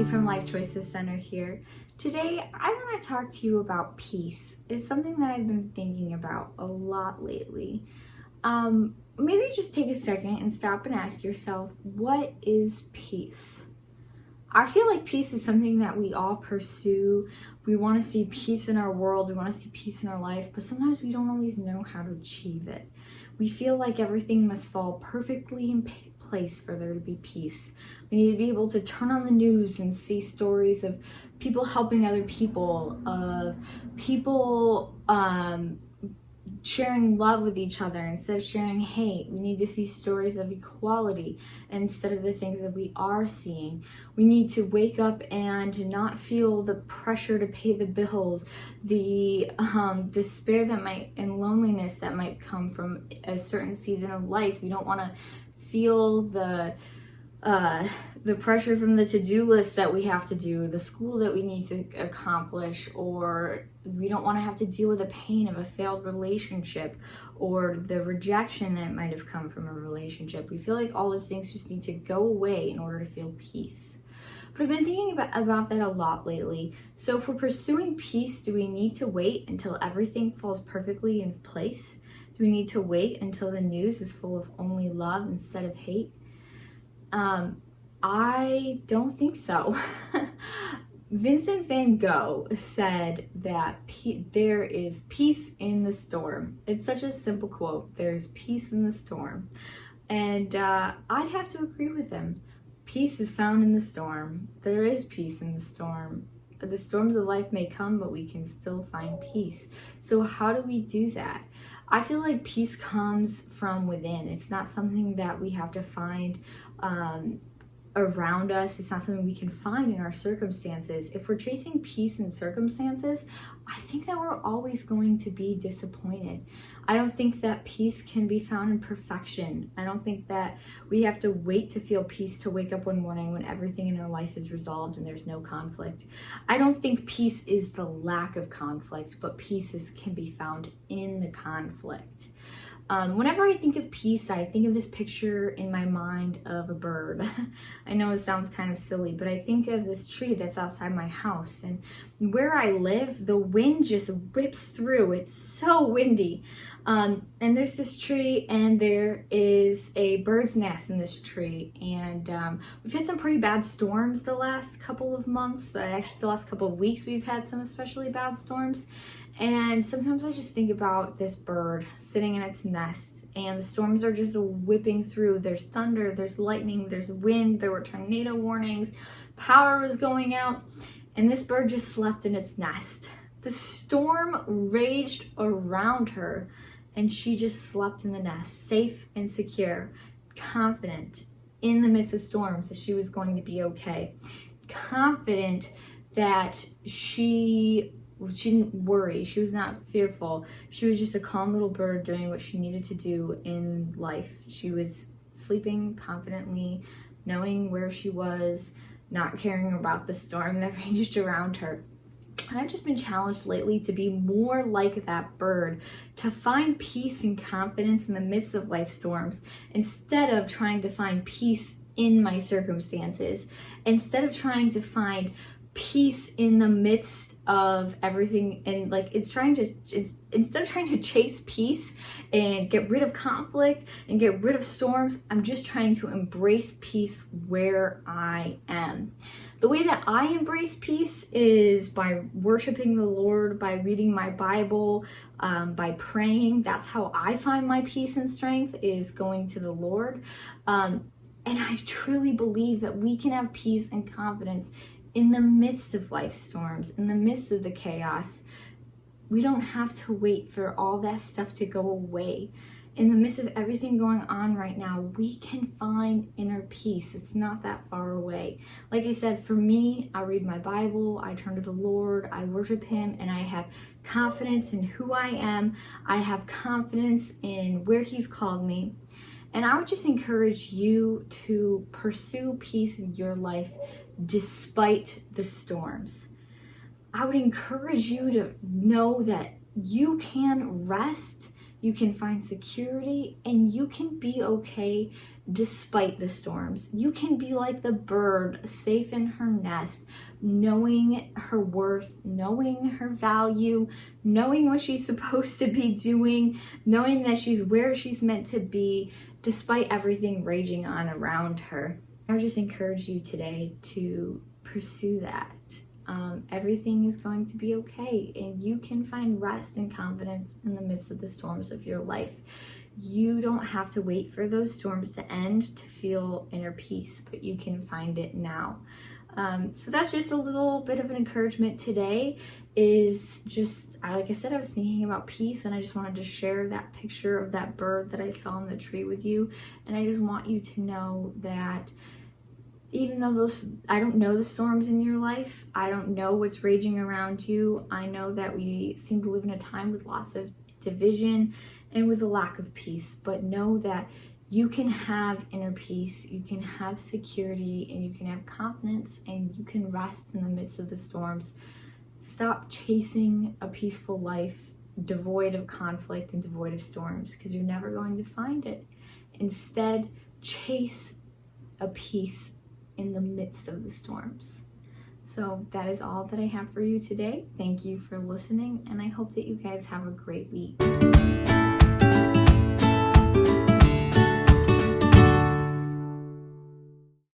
Kelsey from Life Choices Center here. Today, I want to talk to you about peace. It's something that I've been thinking about a lot lately. Maybe just take a second and stop and ask yourself, what is peace? I feel like peace is something that we all pursue. We want to see peace in our world. We want to see peace in our life, but sometimes we don't always know how to achieve it. We feel like everything must fall perfectly in place for there to be peace. We need to be able to turn on the news and see stories of people helping other people, of people sharing love with each other instead of sharing hate. We need to see stories of equality instead of the things that we are seeing. We need to wake up and not feel the pressure to pay the bills, the despair that might and loneliness that might come from a certain season of life. We don't want to feel the pressure from the to-do list that we have to do, the school that we need to accomplish, or we don't want to have to deal with the pain of a failed relationship or the rejection that might have come from a relationship. We feel like all those things just need to go away in order to feel peace. But I've been thinking about that a lot lately. So if we're pursuing peace, do we need to wait until everything falls perfectly in place? Do we need to wait until the news is full of only love instead of hate? I don't think so. Vincent van Gogh said that there is peace in the storm. It's such a simple quote. There's peace in the storm. And I'd have to agree with him. Peace is found in the storm. There is peace in the storm. The storms of life may come, but we can still find peace. So how do we do that? I feel like peace comes from within. It's not something that we have to find around us. It's not something we can find in our circumstances. If we're chasing peace in circumstances, I think that we're always going to be disappointed. I don't think that peace can be found in perfection. I don't think that we have to wait to feel peace to wake up one morning when everything in our life is resolved and there's no conflict. I don't think peace is the lack of conflict, but peace can be found in the conflict. Whenever I think of peace, I think of this picture in my mind of a bird. I know it sounds kind of silly, but I think of this tree that's outside my house. And where I live, the wind just whips through. It's so windy. And there's this tree, and there is a bird's nest in this tree. And we've had some pretty bad storms the last couple of months. Actually, the last couple of weeks, we've had some especially bad storms. And sometimes I just think about this bird sitting in its nest, and the storms are just whipping through. There's thunder, there's lightning, there's wind, there were tornado warnings, power was going out, and this bird just slept in its nest. The storm raged around her, and she just slept in the nest, safe and secure, confident in the midst of storms that she was going to be okay, confident that she didn't worry. She was not fearful. She was just a calm little bird doing what she needed to do in life. She was sleeping confidently, knowing where she was, not caring about the storm that raged around her. And I've just been challenged lately to be more like that bird, to find peace and confidence in the midst of life storms, instead of trying to find peace in my circumstances, instead of trying to find peace in the midst of everything. And instead of trying to chase peace and get rid of conflict and get rid of storms, I'm just trying to embrace peace where I am. The way that I embrace peace is by worshiping the Lord, by reading my Bible, by praying. That's how I find my peace and strength, is going to the Lord. And I truly believe that we can have peace and confidence in the midst of life storms, in the midst of the chaos. We don't have to wait for all that stuff to go away. In the midst of everything going on right now, we can find inner peace. It's not that far away. Like I said, for me, I read my Bible, I turn to the Lord, I worship Him, and I have confidence in who I am. I have confidence in where He's called me. And I would just encourage you to pursue peace in your life despite the storms. I would encourage you to know that you can rest you can find security, and you can be okay despite the storms. You can be like the bird, safe in her nest, knowing her worth, knowing her value, knowing what she's supposed to be doing, knowing that she's where she's meant to be, despite everything raging on around her. I would just encourage you today to pursue that. Everything is going to be okay, and you can find rest and confidence in the midst of the storms of your life. You don't have to wait for those storms to end to feel inner peace, but you can find it now. So that's just a little bit of an encouragement today. Is just, like I said, I was thinking about peace, and I just wanted to share that picture of that bird that I saw in the tree with you. And I just want you to know that even though I don't know the storms in your life, I don't know what's raging around you, I know that we seem to live in a time with lots of division and with a lack of peace, but know that you can have inner peace, you can have security, and you can have confidence, and you can rest in the midst of the storms. Stop chasing a peaceful life devoid of conflict and devoid of storms, because you're never going to find it. Instead, chase a peace in the midst of the storms. So that is all that I have for you today. Thank you for listening, and I hope that you guys have a great week.